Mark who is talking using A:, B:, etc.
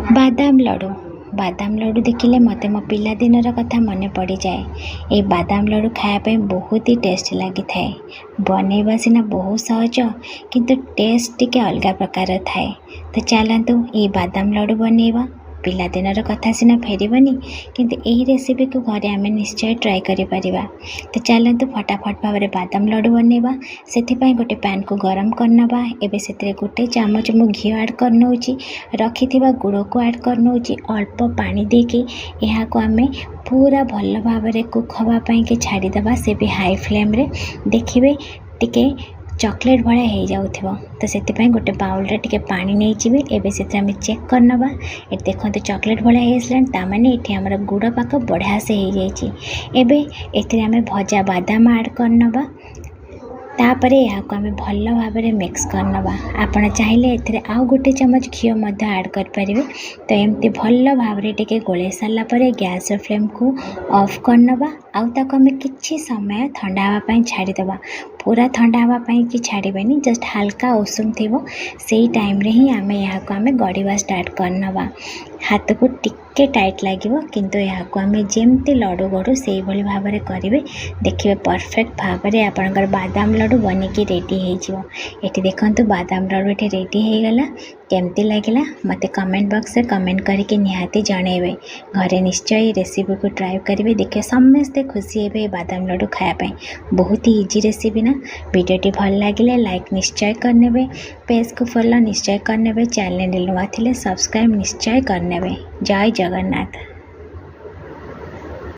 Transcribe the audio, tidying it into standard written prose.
A: बादाम लड्डू देखिले मत मो पिलादिनर कथा मन पड़ जाए। ये बादाम लड्डू खायापे बहुत ही टेस्ट लगी थाए। बनैबा सिना बहुत सहज किंतु टेस्ट टिके अलग प्रकार थाए। तो चलतु ये बादाम लड्डू बनैबा। पिलादिनर कथा सिना फेरबनी किंतु यही रेसिपी को घरे आम निश्चय ट्राए करिपरिबा। तो चलतु फटाफट भाव में बादाम लड्डू बनैबा। से गोटे पैन को गरम करनबा। एबे से गोटे चामच मु घी ऐड करनौची। रखिथिबा गुड़ को ऐड करनौची। अल्प पानी देके यहाँ को आम पूरा भल भाव में कुक हवापाई के छाड़ीदबा। से भी हाई फ्लेम रे देखिए टिके चॉकलेट भाया हो जाऊथिबो। तो से गोटे बाउल रे टिके पानी नहीं जीवे। एबे से आम चेक करनबा। ये देखते चॉकलेट भाया हो आसलानी तामाने ये आमर गुड़ पाक बढ़िया से हो जाइए। एबे एथिरे आम भजा बादाम ऐड करनबा। तापरे यहाँ को आम भल भाव में मिक्स करनबा। आपण चाहिए एथिरे आउ गोटे चमच घी ऐड करें। तो एमती भल भाव में टिके गोले सारा पर गैस फ्लेम को ऑफ करनबा। आउ ताको आम किछि समय ठंडा हाँवाई छाड़ीदबा। पूरा ठंडा हाँवाई कि छाड़बेनी जस्ट हल्का उषुम थी से टाइम रे ही आम यहाँ को आम गड़वा स्टार्ट करनबा। हाथ को टिके टाइट लगे किंतु यहाँ को आम जमती लड्डू गढ़ू से भाव में करेंगे। देखिए परफेक्ट भाव में आपंकर बादाम लड्डू बनिकी रेडी हो। ये देखो बादाम लड्डू ये रेडी हो गला। केमती लगिला मत कमेंट बॉक्स में कमेंट करके निहाती जनइबे। घरे निश्चय रेसिपी को ट्राई करेंगे। देखिए समस्ते खुशी हे बादाम लड्डू खायापाई। बहुत ही इजी रेसिपी ना। वीडियोटी भल लगे लाइक निश्चय करने। पेज को फॉलो निश्चय करने। चैनल नुआ थिले सब्सक्राइब निश्चय करने। जय जगन्नाथ।